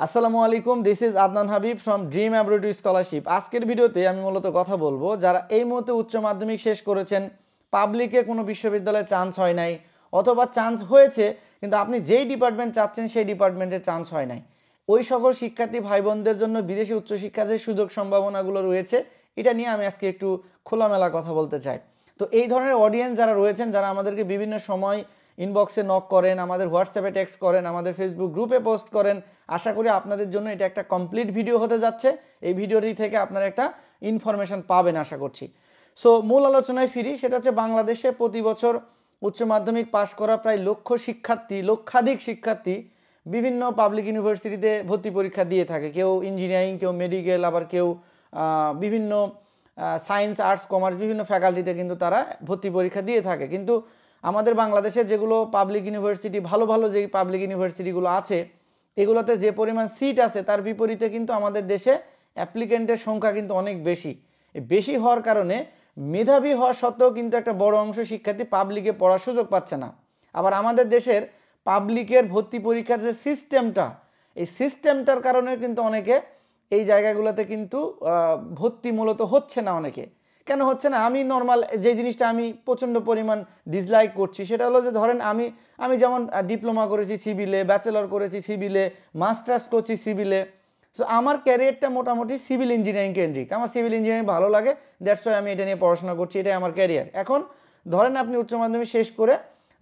আসসালামু আলাইকুম, this is Adnan Habib from dream abroad scholarship. আজকের ভিডিওতে আমি মূলত কথা বলবো যারা এই মুহূর্তে উচ্চ মাধ্যমিক শেষ করেছেন, পাবলিকে কোনো বিশ্ববিদ্যালয়ে চান্স হয় নাই, অথবা চান্স হয়েছে কিন্তু আপনি যেই ডিপার্টমেন্ট চাচ্ছেন সেই ডিপার্টমেন্টে চান্স হয় নাই, ওই সকল শিক্ষার্থী ভাই বোনদের জন্য বিদেশি উচ্চশিক্ষার যে সুযোগ সম্ভাবনাগুলো রয়েছে এটা নিয়ে আমি আজকে একটু খোলামেলা কথা বলতে চাই। তো এই ধরনের অডিয়েন্স যারা রয়েছেন, যারা আমাদেরকে বিভিন্ন সময় ইনবক্সে নক করেন, আমাদের হোয়াটসঅ্যাপে টেক্সট করেন, আমাদের ফেসবুক গ্রুপে পোস্ট করেন, আশা করি আপনাদের জন্য এটা একটা কমপ্লিট ভিডিও হতে যাচ্ছে। এই ভিডিওটি থেকে আপনারা একটা ইনফরমেশন পাবেন আশা করছি। সো মূল আলোচনায় ফিরি, সেটা হচ্ছে বাংলাদেশে প্রতি বছর উচ্চ মাধ্যমিক পাশ করা প্রায় লক্ষাধিক শিক্ষার্থী বিভিন্ন পাবলিক ইউনিভার্সিটিতে ভর্তি পরীক্ষা দিয়ে থাকে। কেউ ইঞ্জিনিয়ারিং, কেউ মেডিকেল, আবার কেউ বিভিন্ন সায়েন্স, আর্টস, কমার্স বিভিন্ন ফ্যাকাল্টিতে কিন্তু তারা ভর্তি পরীক্ষা দিয়ে থাকে। কিন্তু আমাদের বাংলাদেশের যেগুলো পাবলিক ইউনিভার্সিটি, ভালো ভালো যেই পাবলিক ইউনিভার্সিটিগুলো আছে, এগুলোতে যে পরিমাণ সিট আছে তার বিপরীতে কিন্তু আমাদের দেশে অ্যাপ্লিকেন্টের সংখ্যা কিন্তু অনেক বেশি হওয়ার কারণে মেধাবী হওয়া সত্ত্বেও কিন্তু একটা বড় অংশ শিক্ষার্থী পাবলিকে পড়ার সুযোগ পাচ্ছে না। আবার আমাদের দেশের পাবলিকের ভর্তি পরীক্ষার যে সিস্টেমটা, এই সিস্টেমটার কারণে কিন্তু অনেকে এই জায়গাগুলোতে কিন্তু ভর্তি মূলত হচ্ছে না। অনেকে কেন হচ্ছে না, আমি নর্মাল যে জিনিসটা আমি প্রচণ্ড পরিমাণ ডিসলাইক করছি সেটা হলো যে ধরেন আমি যেমন ডিপ্লোমা করেছি সিভিলে, ব্যাচেলর করেছি সিভিলে, মাস্টার্স করছি সিভিলে। সো আমার ক্যারিয়ারটা মোটামুটি সিভিল ইঞ্জিনিয়ারিং কেন্দ্রিক। আমার সিভিল ইঞ্জিনিয়ারিং ভালো লাগে, দ্যাটস ওয়াই আমি এটা নিয়ে পড়াশোনা করছি, এটাই আমার ক্যারিয়ার। এখন ধরেন আপনি উচ্চ মাধ্যমিক শেষ করে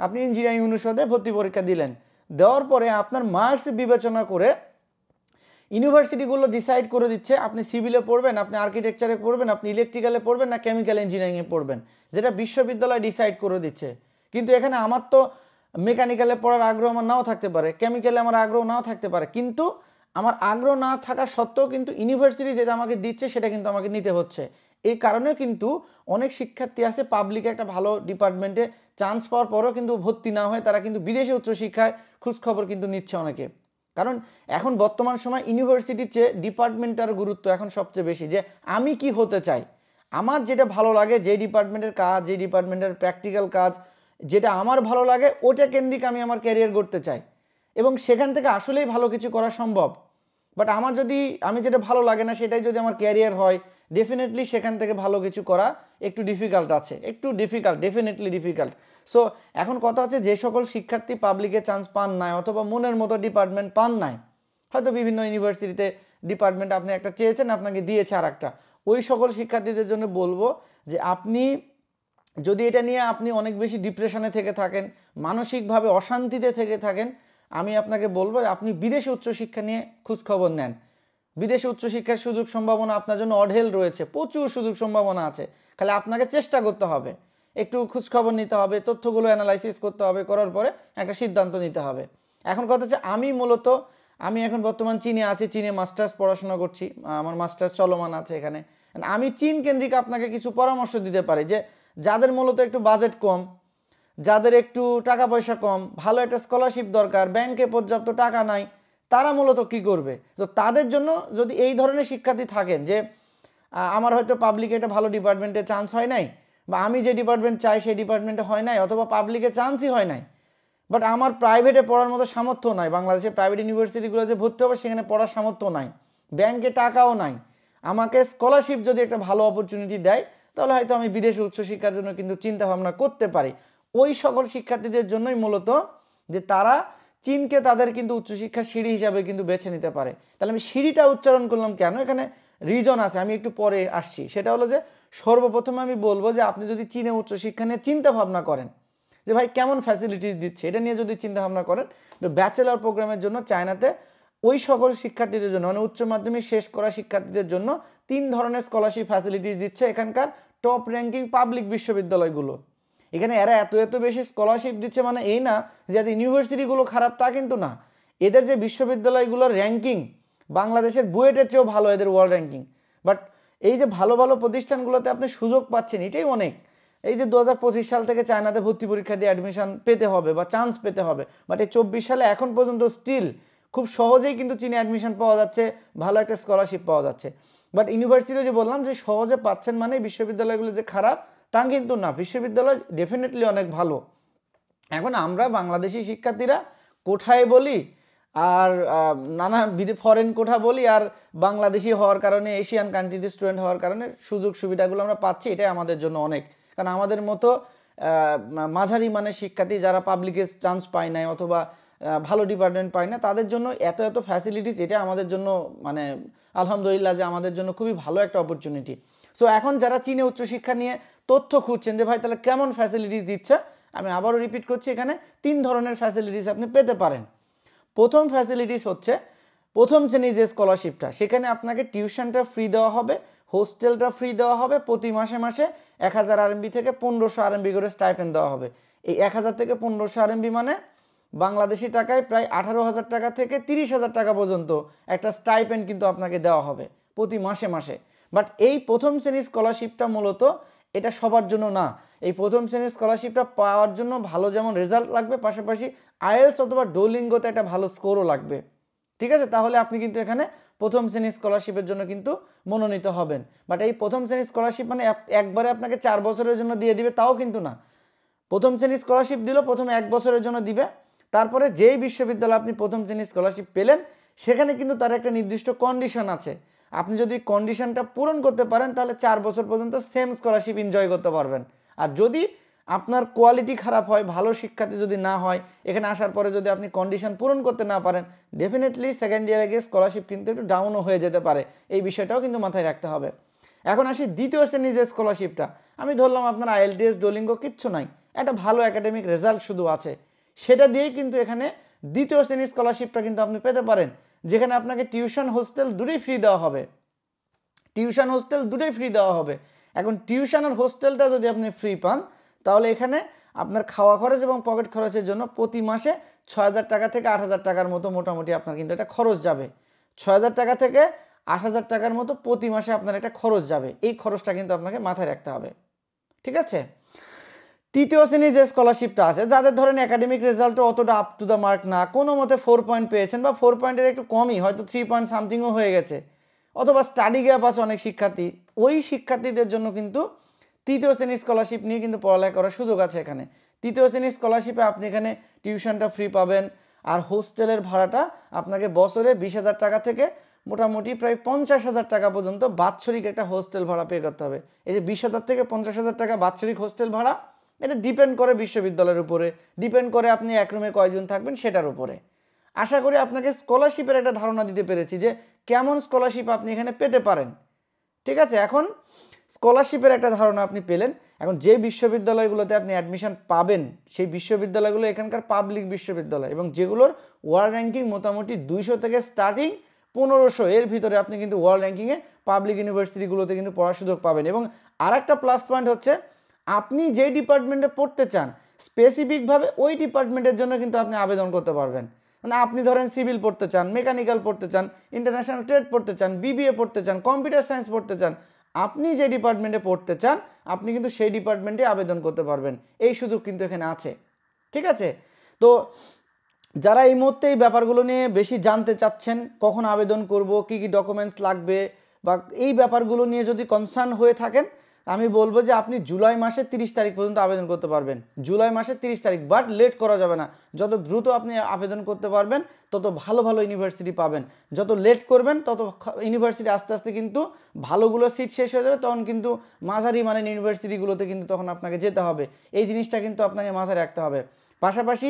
আপনি ইঞ্জিনিয়ারিং অনুষদে ভর্তি পরীক্ষা দিলেন, দেওয়ার পরে আপনার মার্কস বিবেচনা করে ইউনিভার্সিটিগুলো ডিসাইড করে দিচ্ছে আপনি সিভিলে পড়বেন, আপনি আর্কিটেকচারে পড়বেন, আপনি ইলেকট্রিক্যালে পড়বেন না কেমিক্যাল ইঞ্জিনিয়ারিংয়ে পড়বেন, যেটা বিশ্ববিদ্যালয় ডিসাইড করে দিচ্ছে। কিন্তু এখানে আমার তো মেকানিক্যালে পড়ার আগ্রহ আমার নাও থাকতে পারে, কেমিক্যালে আমার আগ্রহ নাও থাকতে পারে, কিন্তু আমার আগ্রহ না থাকা সত্ত্বেও কিন্তু ইউনিভার্সিটি যেটা আমাকে দিচ্ছে সেটা কিন্তু আমাকে নিতে হচ্ছে। এই কারণে কিন্তু অনেক শিক্ষার্থী আছে পাবলিকে একটা ভালো ডিপার্টমেন্টে চান্স পাওয়ার পরেও কিন্তু ভর্তি না হয়ে তারা কিন্তু বিদেশি উচ্চশিক্ষায় খোঁজখবর কিন্তু নিচ্ছে অনেকে। কারণ এখন বর্তমান সময় ইউনিভার্সিটির চেয়ে ডিপার্টমেন্টের গুরুত্ব এখন সবচেয়ে বেশি, যে আমি কি হতে চাই, আমার যেটা ভালো লাগে, যে ডিপার্টমেন্টের কাজ, যে ডিপার্টমেন্টের প্র্যাকটিক্যাল কাজ যেটা আমার ভালো লাগে, ওটা কেন্দ্রিক আমি আমার ক্যারিয়ার গড়তে চাই এবং সেখান থেকে আসলেই ভালো কিছু করা সম্ভব। বাট আমি যেটা ভালো লাগে না সেটাই যদি আমার ক্যারিয়ার হয়, ডেফিনেটলি সেখান থেকে ভালো কিছু করা একটু ডেফিনেটলি ডিফিকাল্ট। সো এখন কথা হচ্ছে, যে সকল শিক্ষার্থী পাবলিকে চান্স পান নাই অথবা মনের মতো ডিপার্টমেন্ট পান নাই, হয়তো বিভিন্ন ইউনিভার্সিটিতে ডিপার্টমেন্ট আপনি একটা চেয়েছেন, আপনাকে দিয়েছে আর একটা, ওই সকল শিক্ষার্থীদের জন্য বলবো যে আপনি যদি এটা নিয়ে আপনি অনেক বেশি ডিপ্রেশনে থেকে থাকেন, মানসিকভাবে অশান্তিতে থেকে থাকেন, আমি আপনাকে বলবো আপনি বিদেশে উচ্চশিক্ষা নিয়ে খোঁজখবর নেন। বিদেশে উচ্চশিক্ষার সুযোগ সম্ভাবনা আপনার জন্য অঢেল রয়েছে, প্রচুর সুযোগ সম্ভাবনা আছে, খালি আপনাকে চেষ্টা করতে হবে, একটু খোঁজখবর নিতে হবে, তথ্যগুলো অ্যানালাইসিস করতে হবে, করার পরে একটা সিদ্ধান্ত নিতে হবে। এখন কথা হচ্ছে, আমি এখন বর্তমান চীনে আছি, চীনে মাস্টার্স পড়াশোনা করছি, আমার মাস্টার্স চলমান আছে এখানে। আমি চীন কেন্দ্রিক আপনাকে কিছু পরামর্শ দিতে পারি যে যাদের মূলত একটু বাজেট কম, যাদের একটু টাকা পয়সা কম, ভালো একটা স্কলারশিপ দরকার, ব্যাংকে পর্যাপ্ত টাকা নাই, তারা মূলত কি করবে। তো তাদের জন্য যদি এই ধরনের শিক্ষার্থী থাকেন যে আমার হয়তো পাবলিকে একটা ভালো ডিপার্টমেন্টে চান্স হয় নাই, বা আমি যে ডিপার্টমেন্ট চাই সেই ডিপার্টমেন্টে হয় নাই, অথবা পাবলিকে চান্সই হয় নাই, বাট আমার প্রাইভেটে পড়ার মতো সামর্থ্য নাই, বাংলাদেশের প্রাইভেট ইউনিভার্সিটিগুলো যে ভর্তি হবে সেখানে পড়ার সামর্থ্য নাই, ব্যাংকে টাকাও নাই, আমাকে স্কলারশিপ যদি একটা ভালো অপরচুনিটি দেয় তাহলে হয়তো আমি বিদেশে উচ্চশিক্ষার জন্য কিন্তু চিন্তা ভাবনা করতে পারি। ওই সকল শিক্ষার্থীদের জন্যই মূলত যে তারা চীনকে তাদের কিন্তু উচ্চশিক্ষার সিঁড়ি হিসাবে কিন্তু বেছে নিতে পারে। তাহলে আমি সিঁড়িটা উচ্চারণ করলাম কেন, এখানে রিজন আছে, আমি একটু পরে আসছি। সেটা হলো যে সর্বপ্রথমে আমি বলবো যে আপনি যদি চীনে উচ্চশিক্ষা নিয়ে চিন্তা ভাবনা করেন যে ভাই কেমন ফ্যাসিলিটিস দিচ্ছে, এটা নিয়ে যদি চিন্তা ভাবনা করেন, তো ব্যাচেলর প্রোগ্রামের জন্য চায়নাতে ওই সকল শিক্ষার্থীদের জন্য, মানে উচ্চ মাধ্যমিক শেষ করা শিক্ষার্থীদের জন্য 3 ধরনের স্কলারশিপ ফ্যাসিলিটিস দিচ্ছে এখানকার টপ র্যাঙ্কিং পাবলিক বিশ্ববিদ্যালয়গুলো। এখানে এরা এত বেশি স্কলারশিপ দিচ্ছে, মানে এই না যে ইউনিভার্সিটিগুলো খারাপ, তা কিন্তু না। এদের যে বিশ্ববিদ্যালয়গুলোর র্যাঙ্কিং বাংলাদেশের বুয়েটের চেয়েও ভালো এদের ওয়ার্ল্ড র্যাঙ্কিং। বাট এই যে ভালো ভালো প্রতিষ্ঠানগুলোতে আপনি সুযোগ পাচ্ছেন, এটাই অনেক। এই যে 2025 সাল থেকে চায়নাতে ভর্তি পরীক্ষা দিয়ে অ্যাডমিশন পেতে হবে বা চান্স পেতে হবে, বাট এই 24 সালে এখন পর্যন্ত স্টিল খুব সহজেই কিন্তু চীনে অ্যাডমিশন পাওয়া যাচ্ছে, ভালো একটা স্কলারশিপ পাওয়া যাচ্ছে। বাট ইউনিভার্সিটিও যে বললাম যে সহজে পাচ্ছেন মানে বিশ্ববিদ্যালয়গুলো যে খারাপ তা কিন্তু না, বিশ্ববিদ্যালয় ডেফিনেটলি অনেক ভালো। এখন আমরা বাংলাদেশি শিক্ষার্থীরা কোথায় বলি, আর নানা ফরেন কোঠা বলি আর বাংলাদেশি হওয়ার কারণে এশিয়ান কান্ট্রিতে স্টুডেন্ট হওয়ার কারণে সুযোগ সুবিধাগুলো আমরা পাচ্ছি, এটাই আমাদের জন্য অনেক। কারণ আমাদের মতো মাঝারি মানের শিক্ষার্থী যারা পাবলিকে চান্স পায় নাই অথবা ভালো ডিপার্টমেন্ট পায় না, তাদের জন্য এত এত ফ্যাসিলিটিস, এটা আমাদের জন্য মানে আলহামদুলিল্লাহ যে আমাদের জন্য খুবই ভালো একটা অপরচুনিটি। সো এখন যারা চীনে উচ্চশিক্ষা নিয়ে তথ্য খুঁজছেন যে ভাই তাহলে কেমন ফ্যাসিলিটিস দিচ্ছে, আমি আবারও রিপিট করছি, এখানে 3 ধরনের ফ্যাসিলিটিস আপনি পেতে পারেন। প্রথম ফ্যাসিলিটিস হচ্ছে প্রথম শ্রেণীর যে স্কলারশিপটা, সেখানে আপনাকে টিউশনটা ফ্রি দেওয়া হবে, হোস্টেলটা ফ্রি দেওয়া হবে, প্রতি মাসে মাসে 1000 RMB থেকে 1500 RMB করে স্টাইপেন্ড দেওয়া হবে। এই 1000 থেকে 1500 RMB মানে বাংলাদেশি টাকায় প্রায় 18,000 টাকা থেকে 30,000 টাকা পর্যন্ত একটা স্টাইপেন্ড কিন্তু আপনাকে দেওয়া হবে প্রতি মাসে মাসে। বাট এই প্রথম শ্রেণীর স্কলারশিপটা মূলত এটা সবার জন্য না। এই প্রথম শ্রেণীর স্কলারশিপটা পাওয়ার জন্য ভালো যেমন রেজাল্ট লাগবে, পাশাপাশি আইএলস অথবা ডুওলিঙ্গোতে একটা ভালো স্কোরও লাগবে, ঠিক আছে? তাহলে আপনি কিন্তু এখানে প্রথম শ্রেণীর স্কলারশিপের জন্য কিন্তু মনোনীত হবেন। বাট এই প্রথম শ্রেণীর স্কলারশিপ মানে একবারে আপনাকে 4 বছরের জন্য দিয়ে দিবে তাও কিন্তু না। প্রথম শ্রেণীর স্কলারশিপ দিল প্রথমে 1 বছরের জন্য দিবে, তারপরে যেই বিশ্ববিদ্যালয়ে আপনি প্রথম শ্রেণীর স্কলারশিপ পেলেন সেখানে কিন্তু তার একটা নির্দিষ্ট কন্ডিশন আছে। আপনি যদি কন্ডিশনটা পূরণ করতে পারেন তাহলে 4 বছর পর্যন্ত সেম স্কলারশিপ এনজয় করতে পারবেন। আর যদি আপনার কোয়ালিটি খারাপ হয়, ভালো শিক্ষার্থী যদি না হয়, এখানে আসার পরে যদি আপনি কন্ডিশন পূরণ করতে না পারেন, ডেফিনেটলি সেকেন্ড ইয়ারে গিয়ে স্কলারশিপ কিন্তু একটু ডাউনও হয়ে যেতে পারে। এই বিষয়টাও কিন্তু মাথায় রাখতে হবে। এখন আসি দ্বিতীয় শ্রেণীর যে স্কলারশিপটা, আমি ধরলাম আপনার আইএলটিএস ডুওলিঙ্গো কিচ্ছু নাই, একটা ভালো একাডেমিক রেজাল্ট শুধু আছে, সেটা দিয়েই কিন্তু এখানে দ্বিতীয় শ্রেণীর স্কলারশিপটা কিন্তু আপনি পেতে পারেন, যেখানে আপনাকে টিউশন হোস্টেল দুটোই ফ্রি দেওয়া হবে। টিউশন হোস্টেল দুটোই ফ্রি দেওয়া হবে। এখন টিউশন আর হোস্টেলটা যদি আপনি ফ্রি পান তাহলে এখানে আপনার খাওয়া খরচ এবং পকেট খরচের জন্য প্রতি মাসে 6,000 টাকা থেকে 8,000 টাকার মতো মোটামুটি আপনার কিন্তু এটা খরচ যাবে। 6,000 টাকা থেকে 8,000 টাকার মতো প্রতি মাসে আপনার এটা খরচ যাবে। এই খরচটা কিন্তু আপনাকে মাথায় রাখতে হবে, ঠিক আছে? তৃতীয় শ্রেণীর যে স্কলারশিপটা আছে, যাদের ধরেন একাডেমিক রেজাল্টও অতটা আপ টু দ্য মার্ক না, কোনো মতে 4 পয়েন্ট পেয়েছেন বা 4 পয়েন্টের একটু কমই, হয়তো 3 পয়েন্ট সামথিংও হয়ে গেছে, অথবা স্টাডি গ্যাপ আছে অনেক শিক্ষার্থী, ওই শিক্ষার্থীদের জন্য কিন্তু তৃতীয় শ্রেণীর স্কলারশিপ নিয়ে কিন্তু পড়ালেখা করার সুযোগ আছে এখানে। তৃতীয় শ্রেণীর স্কলারশিপে আপনি এখানে টিউশনটা ফ্রি পাবেন, আর হোস্টেলের ভাড়াটা আপনাকে বছরে 20,000 টাকা থেকে মোটামুটি প্রায় 50,000 টাকা পর্যন্ত বাৎসরিক একটা হোস্টেল ভাড়া পে করতে হবে। এই যে 20,000 থেকে 50,000 টাকা বাৎসরিক হোস্টেল ভাড়া, এটা ডিপেন্ড করে বিশ্ববিদ্যালয়ের উপরে, ডিপেন্ড করে আপনি এক রুমে কয়জন থাকবেন সেটার উপরে। আশা করি আপনাকে স্কলারশিপের একটা ধারণা দিতে পেরেছি যে কেমন স্কলারশিপ আপনি এখানে পেতে পারেন, ঠিক আছে? এখন স্কলারশিপের একটা ধারণা আপনি পেলেন। এখন যে বিশ্ববিদ্যালয়গুলোতে আপনি অ্যাডমিশন পাবেন সেই বিশ্ববিদ্যালয়গুলো এখানকার পাবলিক বিশ্ববিদ্যালয়, এবং যেগুলোর ওয়ার্ল্ড র্যাঙ্কিং মোটামুটি 200 থেকে স্টার্টিং 1500 এর ভিতরে আপনি কিন্তু ওয়ার্ল্ড র্যাঙ্কিংয়ে পাবলিক ইউনিভার্সিটিগুলোতে কিন্তু পড়ার সুযোগ পাবেন। এবং আরেকটা প্লাস পয়েন্ট হচ্ছে আপনি যে ডিপার্টমেন্টে পড়তে চান স্পেসিফিকভাবে ওই ডিপার্টমেন্টের জন্য কিন্তু আপনি আবেদন করতে পারবেন। মানে আপনি ধরেন সিভিল পড়তে চান, মেকানিক্যাল পড়তে চান, ইন্টারন্যাশনাল ট্রেড পড়তে চান, বিবিএ পড়তে চান, কম্পিউটার সায়েন্স পড়তে চান, আপনি যে ডিপার্টমেন্টে পড়তে চান আপনি কিন্তু সেই ডিপার্টমেন্টে আবেদন করতে পারবেন। এই সুযোগ কিন্তু এখানে আছে, ঠিক আছে? তো যারা এই মুহূর্তে এই ব্যাপারগুলো নিয়ে বেশি জানতে চাচ্ছেন, কখন আবেদন করব, কি কি ডকুমেন্টস লাগবে, বা এই ব্যাপারগুলো নিয়ে যদি কনসার্ন হয়ে থাকেন, আমি বলবো যে আপনি জুলাই মাসের 30 তারিখ পর্যন্ত আবেদন করতে পারবেন। জুলাই মাসের 30 তারিখ, বাট লেট করা যাবে না। যত দ্রুত আপনি আবেদন করতে পারবেন তত ভালো ভালো ইউনিভার্সিটি পাবেন। যত লেট করবেন তত ইউনিভার্সিটি আস্তে আস্তে কিন্তু ভালোগুলো সিট শেষ হয়ে যাবে, তখন কিন্তু মাঝারি মানের ইউনিভার্সিটিগুলোতে কিন্তু তখন আপনাকে যেতে হবে। এই জিনিসটা কিন্তু আপনাকে মাথায় রাখতে হবে। পাশাপাশি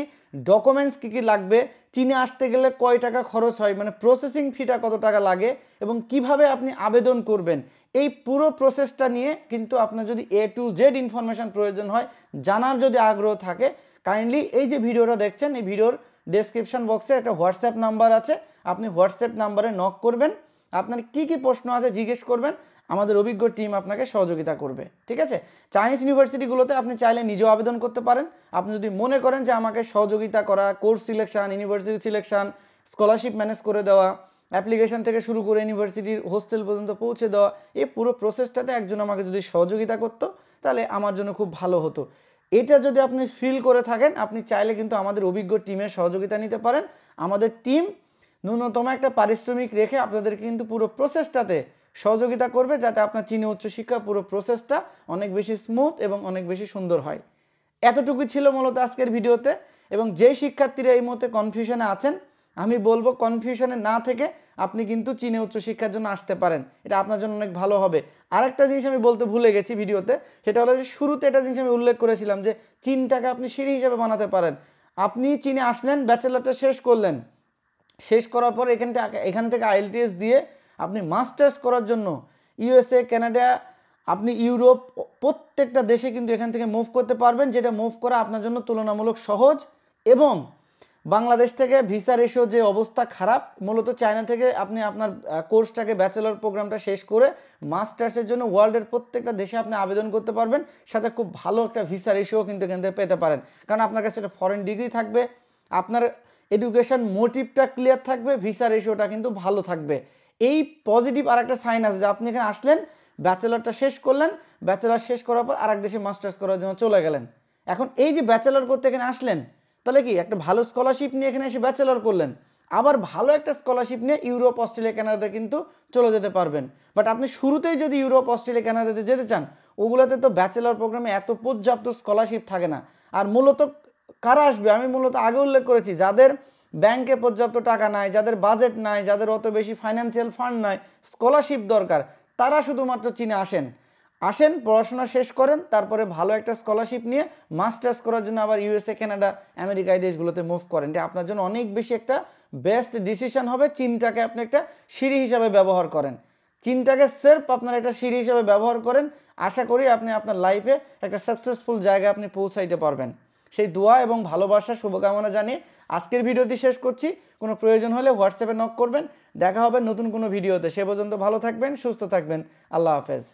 ডকুমেন্টস কী কী লাগবে, চীনে আসতে গেলে কয় টাকা খরচ হয়, মানে প্রসেসিং ফিটা কত টাকা লাগে, এবং কিভাবে আপনি আবেদন করবেন, এই পুরো প্রসেসটা নিয়ে কিন্তু আপনার যদি A to Z ইনফরমেশান প্রয়োজন হয়, জানার যদি আগ্রহ থাকে, কাইন্ডলি এই যে ভিডিওটা দেখছেন এই ভিডিওর ডেসক্রিপশন বক্সে একটা হোয়াটসঅ্যাপ নাম্বার আছে, আপনি হোয়াটসঅ্যাপ নাম্বারে নক করবেন, আপনার কি কি প্রশ্ন আছে জিজ্ঞেস করবেন, আমাদের অভিজ্ঞ টিম আপনাকে সহযোগিতা করবে, ঠিক আছে? চাইনিজ ইউনিভার্সিটিগুলোতে আপনি চাইলে নিজেও আবেদন করতে পারেন। আপনি যদি মনে করেন যে আমাকে সহযোগিতা করা, course selection, university selection, scholarship manage করে দেওয়া, অ্যাপ্লিকেশন থেকে শুরু করে ইউনিভার্সিটির হোস্টেল পর্যন্ত পৌঁছে দেওয়া, এই পুরো প্রসেসটাতে একজন আমাকে যদি সহযোগিতা করতো তাহলে আমার জন্য খুব ভালো হতো। এটা যদি আপনি ফিল করে থাকেন, আপনি চাইলে কিন্তু আমাদের অভিজ্ঞ টিমের সহযোগিতা নিতে পারেন। আমাদের টিম ন্যূনতম একটা পারিশ্রমিক রেখে আপনাদেরকে কিন্তু পুরো প্রসেসটাতে সহযোগিতা করবে, যাতে আপনার চীনে উচ্চশিক্ষা পুরো প্রসেসটা অনেক বেশি স্মুথ এবং অনেক বেশি সুন্দর হয়। এতটুকুই ছিল মূলত আজকের ভিডিওতে। এবং যেই শিক্ষার্থীরা এই মুহূর্তে কনফিউশনে আছেন আমি বলবো কনফিউশনে না থেকে আপনি কিন্তু চীনে উচ্চশিক্ষার জন্য আসতে পারেন, এটা আপনার জন্য অনেক ভালো হবে। আরেকটা জিনিস আমি বলতে ভুলে গেছি ভিডিওতে, সেটা হলো যে শুরুতে একটা জিনিস আমি উল্লেখ করেছিলাম যে চীনটাকে আপনি সিঁড়ি হিসেবে বানাতে পারেন। আপনি চীনে আসলেন, ব্যাচেলারটা শেষ করলেন, শেষ করার পর এখান থেকে আইএলটিএস দিয়ে আপনি মাস্টার্স করার জন্য ইউএসএ, কানাডা, আপনি ইউরোপ, প্রত্যেকটা দেশে কিন্তু এখান থেকে মুভ করতে পারবেন, যেটা মুভ করা আপনার জন্য তুলনামূলক সহজ। এবং বাংলাদেশ থেকে ভিসা রেশিও যে অবস্থা খারাপ, মূলত চায়না থেকে আপনি আপনার কোর্সটাকে, ব্যাচেলর প্রোগ্রামটা শেষ করে মাস্টার্সের জন্য ওয়ার্ল্ডের প্রত্যেকটা দেশে আপনি আবেদন করতে পারবেন, সাথে খুব ভালো একটা ভিসা রেশিও কিন্তু এখান থেকে পেতে পারেন। কারণ আপনার কাছে একটা ফরেন ডিগ্রি থাকবে, আপনার এডুকেশন মোটিভটা ক্লিয়ার থাকবে, ভিসা রেশিওটা কিন্তু ভালো থাকবে। এই পজিটিভ আর একটা সাইন আছে যে আপনি এখানে আসলেন, ব্যাচেলারটা শেষ করলেন, ব্যাচেলার শেষ করার পর আরেক দেশে মাস্টার্স করার জন্য চলে গেলেন। এখন এই যে ব্যাচেলার করতে এখানে আসলেন, তাহলে কি একটা ভালো স্কলারশিপ নিয়ে এখানে এসে ব্যাচেলার করলেন, আবার ভালো একটা স্কলারশিপ নিয়ে ইউরোপ, অস্ট্রেলিয়া, কানাডাতে কিন্তু চলে যেতে পারবেন। বাট আপনি শুরুতেই যদি ইউরোপ, অস্ট্রেলিয়া, কানাডাতে যেতে চান, ওগুলোতে তো ব্যাচেলার প্রোগ্রামে এত পর্যাপ্ত স্কলারশিপ থাকে না। আর মূলত কারা আসবে, আমি মূলত আগে উল্লেখ করেছি, যাদের ব্যাংকে পর্যাপ্ত টাকা নাই, যাদের বাজেট নাই, যাদের অত বেশি ফাইন্যান্সিয়াল ফান্ড নাই, স্কলারশিপ দরকার, তারা শুধুমাত্র চীনে আসেন, পড়াশোনা শেষ করেন, তারপরে ভালো একটা স্কলারশিপ নিয়ে মাস্টার্স করার জন্য আবার ইউএসএ, কানাডা, আমেরিকা এই দেশগুলোতে মুভ করেন। এটা আপনার জন্য অনেক বেশি একটা বেস্ট ডিসিশন হবে। চীনটাকে আপনি একটা সিঁড়ি হিসাবে ব্যবহার করেন, চীনটাকে সেলফ আপনার একটা সিঁড়ি হিসাবে ব্যবহার করেন। আশা করি আপনি আপনার লাইফে একটা সাকসেসফুল জায়গায় আপনি পৌঁছাইতে পারবেন। সেই দোয়া এবং ভালোবাসা, শুভকামনা জানিয়ে আজকের ভিডিওটি শেষ করছি। কোনো প্রয়োজন হলে হোয়াটসঅ্যাপে নক করবেন। দেখা হবে নতুন কোনো ভিডিওতে। সে পর্যন্ত ভালো থাকবেন, সুস্থ থাকবেন। আল্লাহ হাফেজ।